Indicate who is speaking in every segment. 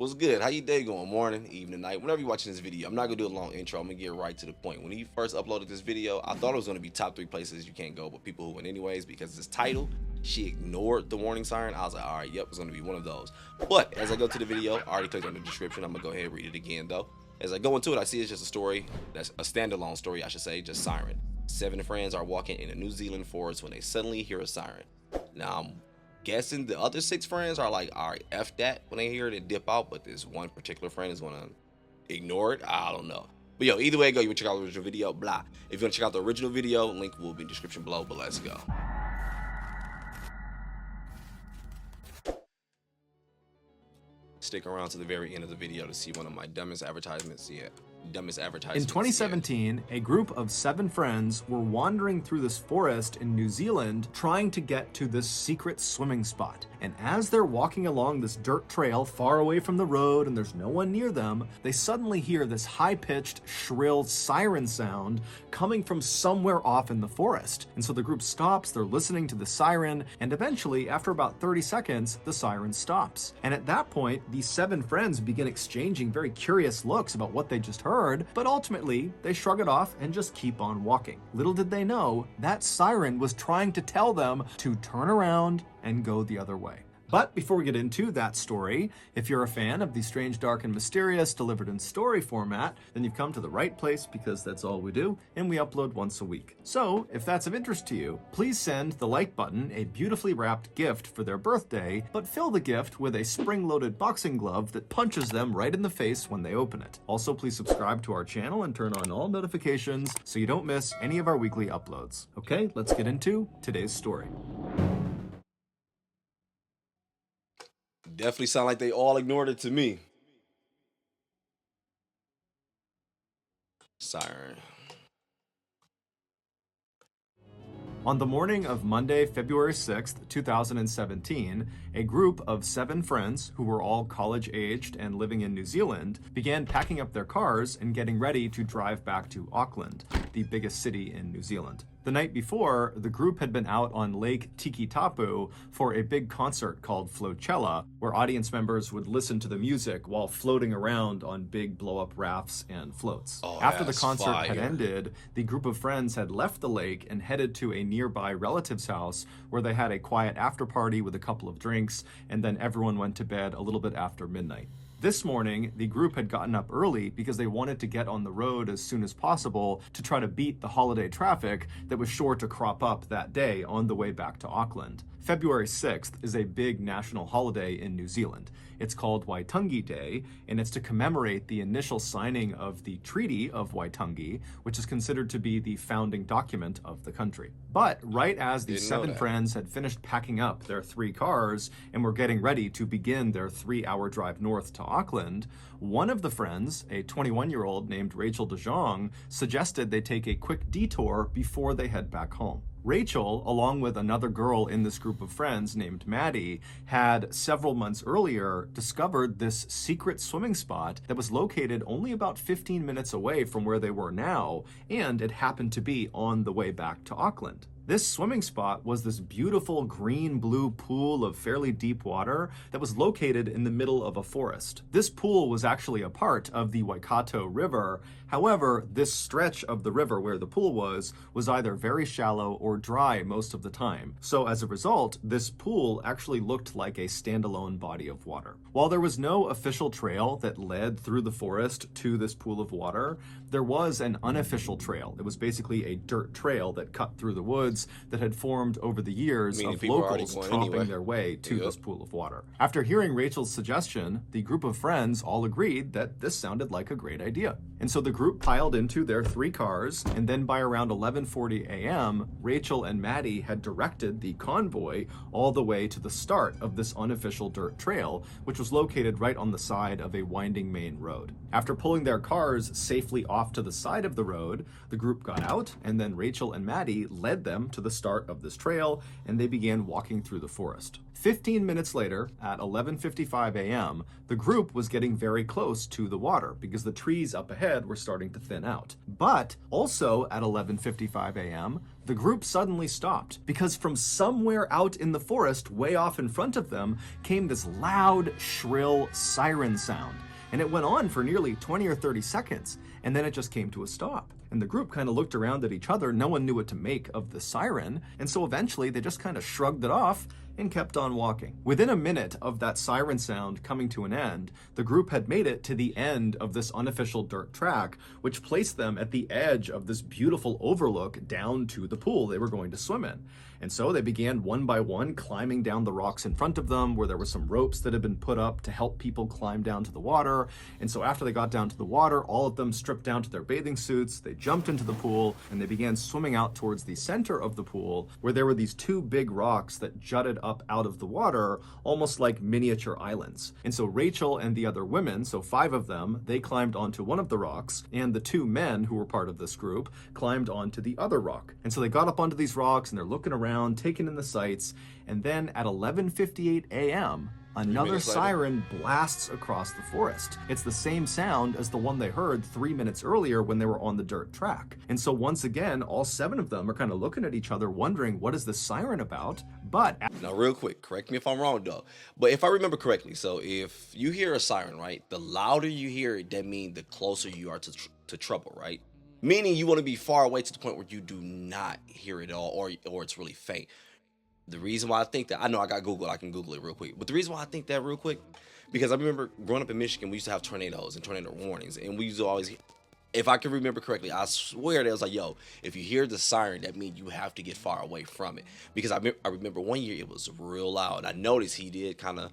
Speaker 1: What's good? How you day going? Morning, evening, night, whenever you're watching this video. I'm not gonna do a long intro. I'm gonna get right to the point. When he first uploaded this video, I thought it was gonna be top 3 places you can't go, but people who went anyways because this title, she ignored the warning siren. I was like, all right, yep, it's gonna be one of those. But as I go to the video, I already clicked on the description. I'm gonna go ahead and read it again though. As I go into it, I see it's just a story. That's a standalone story, I should say, just siren. 7 friends are walking in a New Zealand forest when they suddenly hear a siren. Now, I'm guessing the other 6 friends are like, all right, F that when they hear it and dip out, but this one particular friend is gonna ignore it. I don't know. But yo, either way it go, you wanna check out the original video, blah. If you wanna check out the original video, link will be in the description below, but let's go. Stick around to the very end of the video to see one of my dumbest advertisements yet.
Speaker 2: In 2017, a group of 7 friends were wandering through this forest in New Zealand trying to get to this secret swimming spot. And as they're walking along this dirt trail far away from the road and there's no one near them, they suddenly hear this high-pitched, shrill siren sound coming from somewhere off in the forest. And so the group stops, they're listening to the siren, and eventually, after about 30 seconds, the siren stops. And at that point, these 7 friends begin exchanging very curious looks about what they just heard, but ultimately, they shrug it off and just keep on walking. Little did they know, that siren was trying to tell them to turn around and go the other way. But before we get into that story, if you're a fan of the strange, dark, and mysterious delivered in story format, then you've come to the right place because that's all we do, and we upload once a week. So, if that's of interest to you, please send the like button a beautifully wrapped gift for their birthday, but fill the gift with a spring-loaded boxing glove that punches them right in the face when they open it. Also, please subscribe to our channel and turn on all notifications so you don't miss any of our weekly uploads. Okay, let's get into today's story.
Speaker 1: Definitely sound like they all ignored it to me. Siren.
Speaker 2: On the morning of Monday, February 6th, 2017, a group of 7 friends who were all college-aged and living in New Zealand began packing up their cars and getting ready to drive back to Auckland, the biggest city in New Zealand. The night before, the group had been out on Lake Tikitapu for a big concert called Flocella, where audience members would listen to the music while floating around on big blow-up rafts and floats. After the concert had ended, the group of friends had left the lake and headed to a nearby relative's house where they had a quiet after-party with a couple of drinks, and then everyone went to bed a little bit after midnight. This morning, the group had gotten up early because they wanted to get on the road as soon as possible to try to beat the holiday traffic that was sure to crop up that day on the way back to Auckland. February 6th is a big national holiday in New Zealand. It's called Waitangi Day, and it's to commemorate the initial signing of the Treaty of Waitangi, which is considered to be the founding document of the country. But right as the 7 friends had finished packing up their 3 cars and were getting ready to begin their 3-hour drive north to Auckland, one of the friends, a 21-year-old named Rachel De Jong, suggested they take a quick detour before they head back home. Rachel, along with another girl in this group of friends named Maddie, had several months earlier discovered this secret swimming spot that was located only about 15 minutes away from where they were now, and it happened to be on the way back to Auckland. This swimming spot was this beautiful green-blue pool of fairly deep water that was located in the middle of a forest. This pool was actually a part of the Waikato River. However, this stretch of the river where the pool was either very shallow or dry most of the time. So as a result, this pool actually looked like a standalone body of water. While there was no official trail that led through the forest to this pool of water, there was an unofficial trail. It was basically a dirt trail that cut through the woods that had formed over the years of locals tromping their way to this pool of water. After hearing Rachel's suggestion, the group of friends all agreed that this sounded like a great idea. And so the group piled into their 3 cars, and then by around 11:40 a.m., Rachel and Maddie had directed the convoy all the way to the start of this unofficial dirt trail, which was located right on the side of a winding main road. After pulling their cars safely off to the side of the road, the group got out, and then Rachel and Maddie led them them to the start of this trail, and they began walking through the forest. 15 minutes later, at 11:55 a.m., the group was getting very close to the water because the trees up ahead were starting to thin out. But also at 11:55 a.m., the group suddenly stopped because from somewhere out in the forest, way off in front of them, came this loud, shrill siren sound. And it went on for nearly 20 or 30 seconds, and then it just came to a stop. And the group kind of looked around at each other. No one knew what to make of the siren, and so eventually they just kind of shrugged it off and kept on walking. Within a minute of that siren sound coming to an end, the group had made it to the end of this unofficial dirt track, which placed them at the edge of this beautiful overlook down to the pool they were going to swim in. And so they began one by one climbing down the rocks in front of them, where there were some ropes that had been put up to help people climb down to the water. And so after they got down to the water, all of them stripped down to their bathing suits, they jumped into the pool, and they began swimming out towards the center of the pool, where there were these two big rocks that jutted up out of the water, almost like miniature islands. And so Rachel and the other women, so 5 of them, they climbed onto one of the rocks, and the 2 men who were part of this group climbed onto the other rock. And so they got up onto these rocks, and they're looking around, taking in the sights, and then at 11:58 a.m., another siren blasts across the forest. It's the same sound as the one they heard 3 minutes earlier when they were on the dirt track. And so once again, all 7 of them are kind of looking at each other wondering, what is this siren about? But
Speaker 1: now real quick, correct me if I'm wrong though, but if I remember correctly, so if you hear a siren, right, the louder you hear it, that means the closer you are to trouble, right? Meaning you want to be far away to the point where you do not hear it at all, or it's really faint. The reason why I think that, I know I got Google, I can Google it real quick, but the reason why I think that real quick, because I remember growing up in Michigan, we used to have tornadoes and tornado warnings, and we used to always, if I can remember correctly, I swear that was like, yo, if you hear the siren, that means you have to get far away from it. Because I remember one year it was real loud. I noticed he did kind of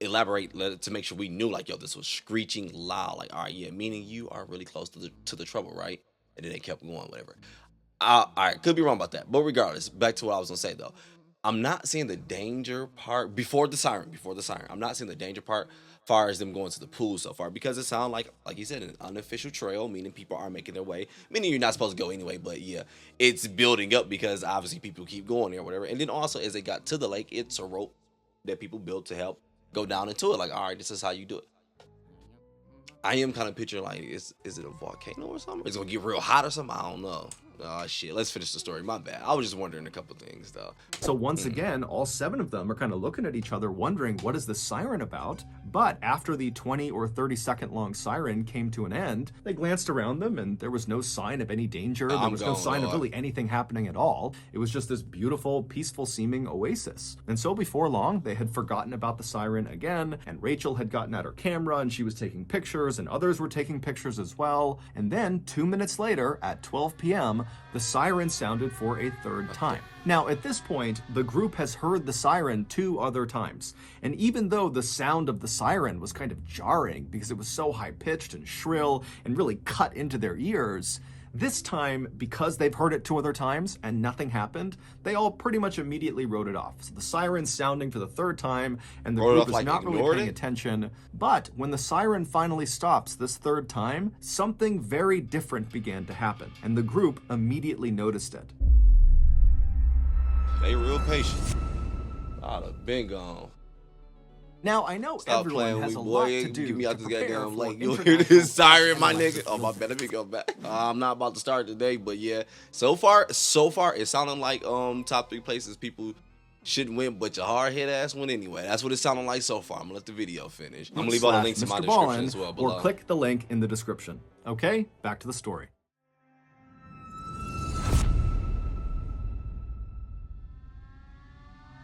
Speaker 1: elaborate to make sure we knew, like, yo, this was screeching loud, like, all right, yeah, meaning you are really close to the trouble, right? And then they kept going, whatever. All right, could be wrong about that, but regardless, back to what I was gonna say though. I'm not seeing the danger part before the siren. I'm not seeing the danger part far as them going to the pool so far, because it sounds like you said, an unofficial trail, meaning people are making their way, meaning you're not supposed to go anyway, but yeah, it's building up because obviously people keep going there or whatever. And then also as they got to the lake, it's a rope that people built to help go down into it. Like, all right, this is how you do it. I am kind of picturing, like, is it a volcano or something? Is it gonna get real hot or something? I don't know. Oh shit, let's finish the story. My bad. I was just wondering a couple things though.
Speaker 2: So once again, all 7 of them are kind of looking at each other wondering, what is the siren about? But after the 20 or 30 second long siren came to an end, they glanced around them and there was no sign of any danger. There was no sign of really anything happening at all. It was just this beautiful, peaceful seeming oasis. And so before long, they had forgotten about the siren again, and Rachel had gotten out her camera and she was taking pictures, and others were taking pictures as well. And then 2 minutes later at 12 p.m., the siren sounded for a 3rd time. Now, at this point, the group has heard the siren 2 other times. And even though the sound of the siren was kind of jarring because it was so high-pitched and shrill and really cut into their ears, this time, because they've heard it 2 other times and nothing happened, they all pretty much immediately wrote it off. So the siren's sounding for the 3rd time, and the group is not really paying attention. But when the siren finally stops this 3rd time, something very different began to happen, and the group immediately noticed it.
Speaker 1: They real patient. I'd have been gone.
Speaker 2: Now, I know everyone has a lot to do.
Speaker 1: Get me out
Speaker 2: to
Speaker 1: this
Speaker 2: prepare
Speaker 1: goddamn
Speaker 2: for
Speaker 1: lake. You'll hear this
Speaker 2: international
Speaker 1: siren, my
Speaker 2: sports
Speaker 1: nigga. Oh, my
Speaker 2: season.
Speaker 1: bad. Let me go back. I'm not about to start today, but yeah. So far, it's sounding like top 3 places people shouldn't win, but your hard hit ass win anyway. That's what it's sounding like so far. I'm gonna let the video finish. I'm gonna leave all the links in my description as well below.
Speaker 2: Or click the link in the description. Okay, back to the story.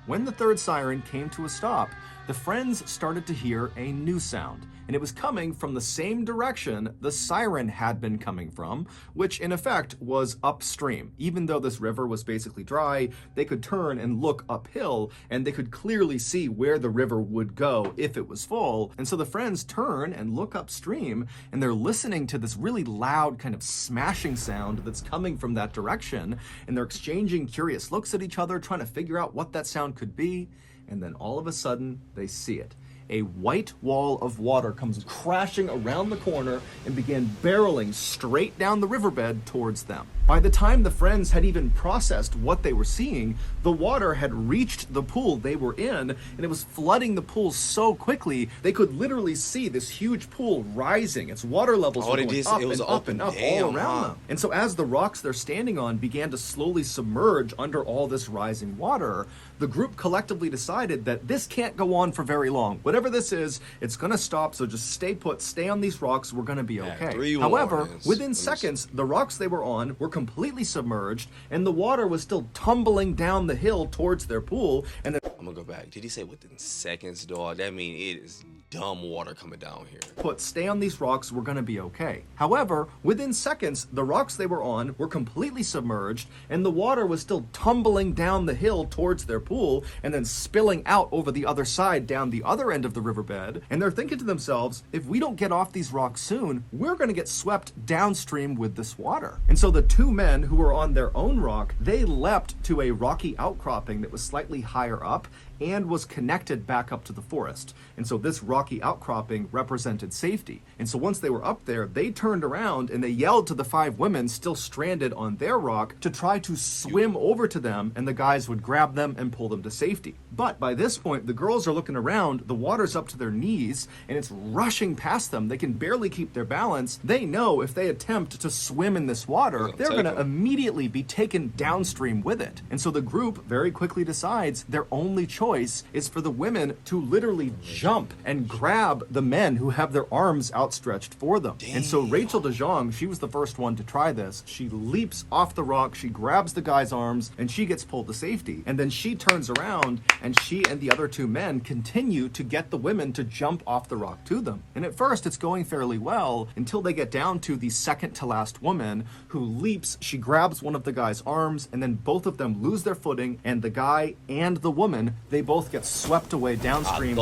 Speaker 2: When the 3rd siren came to a stop, the friends started to hear a new sound, and it was coming from the same direction the siren had been coming from, which in effect was upstream. Even though this river was basically dry, they could turn and look uphill, and they could clearly see where the river would go if it was full. And so the friends turn and look upstream, and they're listening to this really loud kind of smashing sound that's coming from that direction, and they're exchanging curious looks at each other, trying to figure out what that sound could be. And then all of a sudden, they see it. A white wall of water comes crashing around the corner and began barreling straight down the riverbed towards them. By the time the friends had even processed what they were seeing, the water had reached the pool they were in, and it was flooding the pool so quickly they could literally see this huge pool rising. Its water levels were going up and up and up all around them. And so as the rocks they're standing on began to slowly submerge under all this rising water, the group collectively decided that this can't go on for very long. Whatever this is, it's going to stop, so just stay put, stay on these rocks, we're going to be okay. However, within seconds, the rocks they were on were completely submerged, and the water was still tumbling down the hill towards their pool. And
Speaker 1: I'm gonna go back. Did he say within seconds, dog? That means it is dumb water coming down here.
Speaker 2: Stay on these rocks, we're gonna be okay. However, within seconds, the rocks they were on were completely submerged, and the water was still tumbling down the hill towards their pool, and then spilling out over the other side down the other end of the riverbed. And they're thinking to themselves, if we don't get off these rocks soon, we're gonna get swept downstream with this water. And so the two men who were on their own rock, they leapt to a rocky outcropping that was slightly higher up and was connected back up to the forest. And so this rocky outcropping represented safety. And so once they were up there, they turned around and they yelled to the five women still stranded on their rock to try to swim over to them, and the guys would grab them and pull them to safety. But by this point, the girls are looking around, the water's up to their knees, and it's rushing past them. They can barely keep their balance. They know if they attempt to swim in this water, they're gonna immediately be taken downstream with it. And so the group very quickly decides their only choice is for the women to literally jump and grab the men who have their arms outstretched for them. Damn. And so Rachel DeJong, she was the first one to try this. She leaps off the rock, she grabs the guy's arms, and she gets pulled to safety. And then she turns around, and she and the other two men continue to get the women to jump off the rock to them. And at first, it's going fairly well until they get down to the second to last woman who leaps. She grabs one of the guy's arms, and then both of them lose their footing, and the guy and the woman, they both get swept away downstream.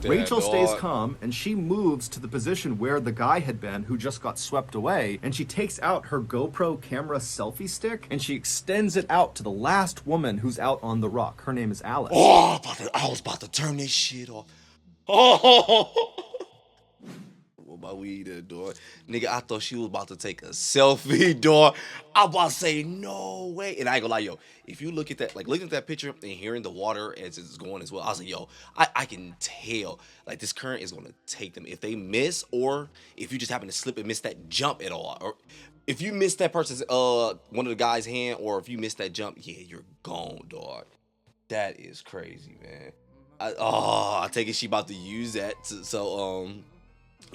Speaker 2: Rachel stays calm, and she moves to the position where the guy had been who just got swept away, and she takes out her GoPro camera selfie stick, and she extends it out to the last woman who's out on the rock. Her name is Alice.
Speaker 1: Oh, I was about to turn this shit off. Oh, what about weed, dog? Nigga, I thought she was about to take a selfie, dog. I was about to say, no way. And I ain't gonna lie, yo, if you look at that, like looking at that picture and hearing the water as it's going as well, I was like, yo, I can tell, like this current is gonna take them. If they miss, or if you just happen to slip and miss that jump at all, or if you miss that person's, one of the guy's hand, or if you miss that jump, yeah, you're gone, dog. That is crazy, man. I take it she about to use that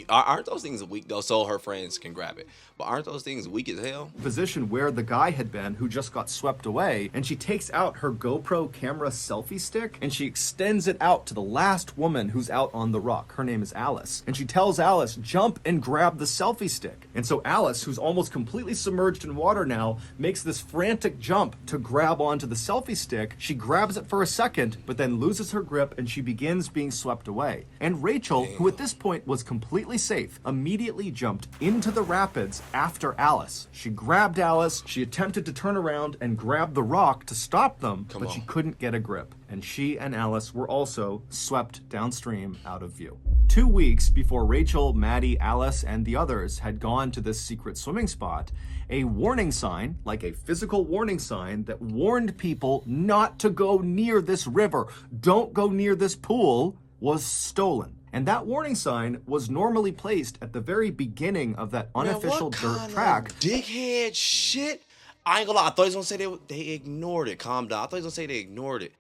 Speaker 1: aren't those things weak though, so her friends can grab it, but aren't those things weak as hell?
Speaker 2: Position where the guy had been who just got swept away, and she takes out her GoPro camera selfie stick, and she extends it out to the last woman who's out on the rock. Her name is Alice, and she tells Alice, jump and grab the selfie stick. And so Alice, who's almost completely submerged in water now, makes this frantic jump to grab onto the selfie stick. She grabs it for a second, but then loses her grip, and she begins being swept away. And Rachel, who at this point was completely safe, immediately jumped into the rapids after Alice. She grabbed Alice, she attempted to turn around and grab the rock to stop them, but she couldn't get a grip. And she and Alice were also swept downstream out of view. 2 weeks before Rachel, Maddie, Alice, and the others had gone to this secret swimming spot, a warning sign, like a physical warning sign that warned people not to go near this river, don't go near this pool, was stolen. And that warning sign was normally placed at the very beginning of that unofficial dirt track.
Speaker 1: Dickhead shit. I ain't gonna lie. I thought he was gonna say they ignored it. Calm down. I thought he was gonna say they ignored it.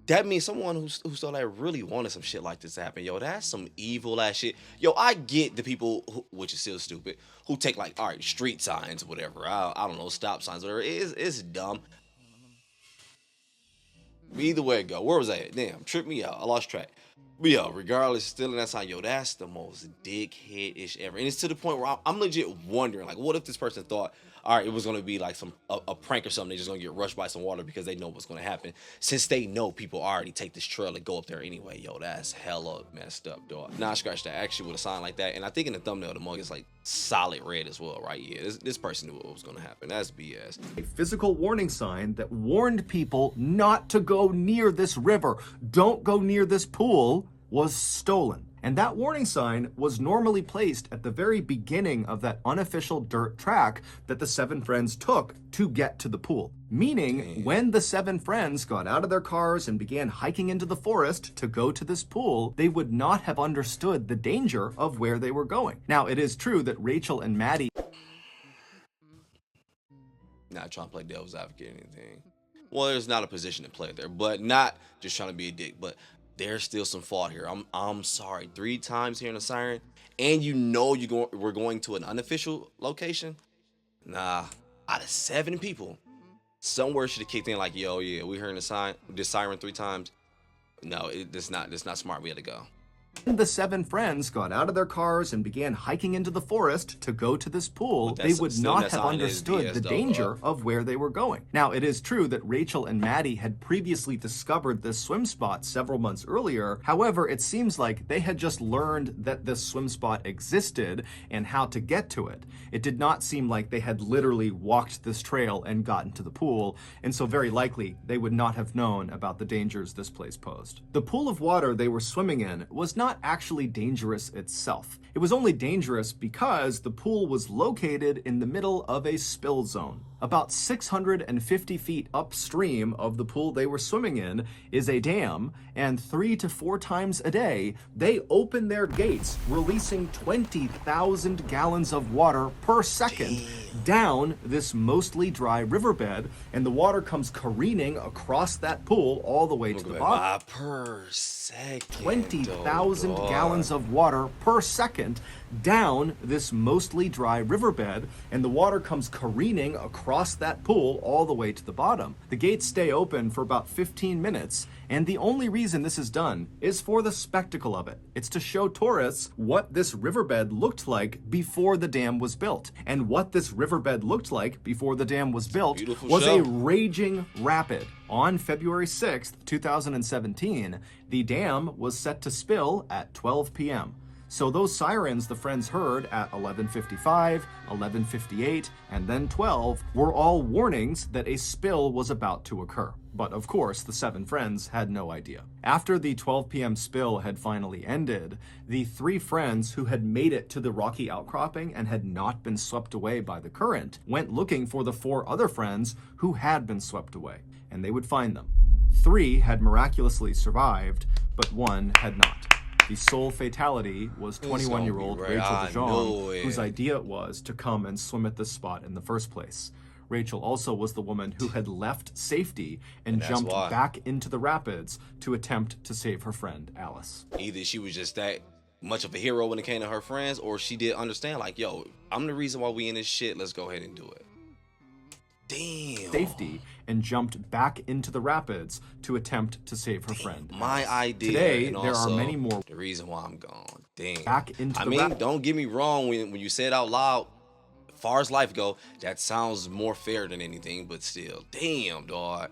Speaker 1: That means someone who saw that really wanted some shit like this to happen. Yo, that's some evil ass shit. Yo, I get the people, which is still stupid, who take like, all right, street signs, whatever. I don't know, stop signs, whatever. It's dumb. Either way it go. Where was I at? Damn, tripped me out. I lost track. But yo, regardless, still in that sign, yo, that's the most dickhead-ish ever. And it's to the point where I'm legit wondering, like, what if this person thought, all right, it was gonna be like a prank or something, they're just gonna get rushed by some water because they know what's gonna happen. Since they know people already take this trail and go up there anyway, yo, that's hella messed up, dog. Nah, scratch that. Actually, with a sign like that, and I think in the thumbnail, the mug is like solid red as well, right? Yeah, this person knew what was gonna happen. That's BS.
Speaker 2: A physical warning sign that warned people not to go near this river, don't go near this pool, was stolen. And that warning sign was normally placed at the very beginning of that unofficial dirt track that the 7 friends took to get to the pool. Meaning, when the 7 friends got out of their cars and began hiking into the forest to go to this pool, they would not have understood the danger of where they were going. Now, it is true that Rachel and Maddie...
Speaker 1: Not trying to play devil's advocate or anything. Well, there's not a position to play there, but not just trying to be a dick, but there's still some fault here. I'm sorry. 3 times hearing a siren, and you know we're going to an unofficial location. Nah, out of 7 people, somewhere should have kicked in like, yo, yeah, we heard this siren 3 times. No, that's not smart. We had to go.
Speaker 2: The 7 friends got out of their cars and began hiking into the forest to go to this pool, they would not have understood the danger of where they were going. Now, it is true that Rachel and Maddie had previously discovered this swim spot several months earlier. However, it seems like they had just learned that this swim spot existed and how to get to it. It did not seem like they had literally walked this trail and gotten to the pool, and so very likely they would not have known about the dangers this place posed. The pool of water they were swimming in was not actually dangerous itself. It was only dangerous because the pool was located in the middle of a spill zone. About 650 feet upstream of the pool they were swimming in is a dam, and 3 to 4 times a day, they open their gates, releasing 20,000 gallons of water per second down this mostly dry riverbed, and the water comes careening across that pool all the way to the bottom.
Speaker 1: Per second.
Speaker 2: 20,000 gallons of water per second down this mostly dry riverbed, and the water comes careening across that pool all the way to the bottom. The gates stay open for about 15 minutes, and the only reason this is done is for the spectacle of it. It's to show tourists what this riverbed looked like before the dam was built. And what this riverbed looked like before the dam was built was a raging rapid. On February 6th, 2017, the dam was set to spill at 12 p.m. So those sirens the friends heard at 11:55, 11:58, and then 12 were all warnings that a spill was about to occur. But of course, the 7 friends had no idea. After the 12 p.m. spill had finally ended, the 3 friends who had made it to the rocky outcropping and had not been swept away by the current went looking for the 4 other friends who had been swept away, and they would find them. 3 had miraculously survived, but 1 had not. The sole fatality was 21-year-old Rachel DeJong, whose idea it was to come and swim at this spot in the first place. Rachel also was the woman who had left safety and jumped back into the rapids to attempt to save her friend, Alice.
Speaker 1: Either she was just that much of a hero when it came to her friends, or she did understand, like, yo, I'm the reason why we in this shit, let's go ahead and do it. Damn.
Speaker 2: Safety and jumped back into the rapids to attempt to save her friend.
Speaker 1: My idea.
Speaker 2: Today, there are many more.
Speaker 1: The reason why I'm gone. Damn.
Speaker 2: Back into
Speaker 1: don't get me wrong. When you say it out loud, as far as life go, that sounds more fair than anything. But still, damn, dog.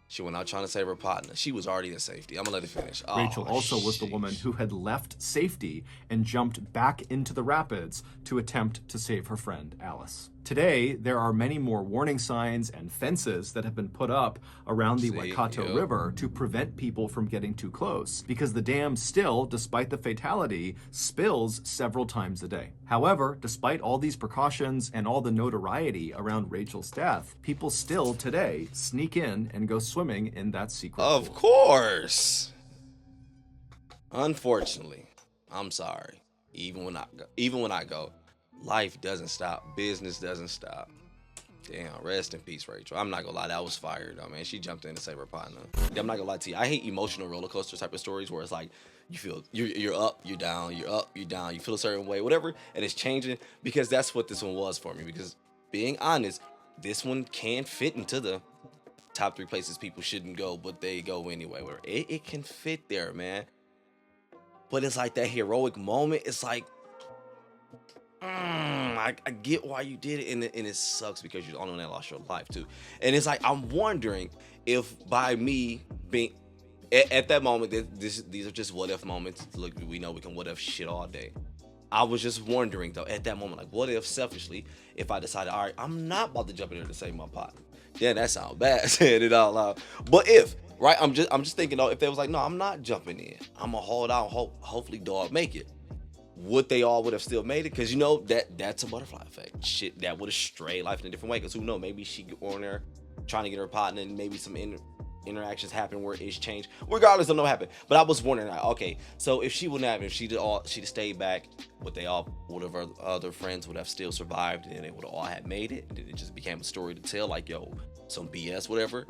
Speaker 1: She went out trying to save her partner. She was already in safety. I'm gonna let it finish.
Speaker 2: Rachel also was the woman who had left safety and jumped back into the rapids to attempt to save her friend, Alice. Today, there are many more warning signs and fences that have been put up around the Waikato River to prevent people from getting too close, because the dam still, despite the fatality, spills several times a day. However, despite all these precautions and all the notoriety around Rachel's death, people still today sneak in and go swimming in that secret pool.
Speaker 1: Of course. Unfortunately, I'm sorry. Even when I go, life doesn't stop. Business doesn't stop. Damn, rest in peace, Rachel. I'm not gonna lie, that was fire though, man. She jumped in to save her partner. I'm not gonna lie to you. I hate emotional roller coaster type of stories where it's like you feel you're up, you're down, you're up, you're down, you feel a certain way, whatever, and it's changing, because that's what this one was for me. Because being honest, this one can fit into the top 3 places people shouldn't go, but they go anyway. Where it can fit there, man. But it's like that heroic moment. It's like, I get why you did it, and it sucks because you're the only one that lost your life too. And it's like, I'm wondering if by me being at that moment, these are just what if moments. Look, we know we can what if shit all day. I was just wondering though, at that moment, like, what if selfishly, if I decided, all right, I'm not about to jump in there to save my partner. Yeah, that sounds bad saying it out loud. But if right? I'm just thinking though, if they was like, no, I'm not jumping in, I'm gonna hold out, hopefully dog make it. Would they all would have still made it? Because you know that's a butterfly effect. Shit, that would have strayed life in a different way. Because who knows? Maybe she on there trying to get her partner, and maybe some interactions happen where it's changed. Regardless of what happened. But I was wondering, like, okay, so if she wouldn't have, if she'd stayed back, would her other friends would have still survived, and they would have all had made it, and then it just became a story to tell, like, yo, some BS, whatever.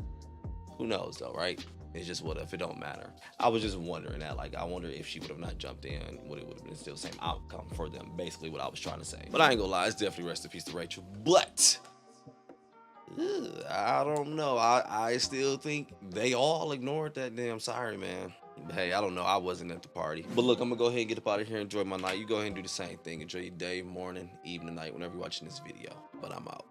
Speaker 1: Who knows though, right? It's just what if it don't matter. I was just wondering that, like, I wonder if she would have not jumped in, would it would have been still the same outcome for them? Basically, what I was trying to say. But I ain't gonna lie, it's definitely rest in peace to Rachel. But I don't know. I still think they all ignored that damn siren, man. Hey, I don't know. I wasn't at the party. But look, I'm gonna go ahead and get up out of here and enjoy my night. You go ahead and do the same thing. Enjoy your day, morning, evening, night, whenever you're watching this video. But I'm out.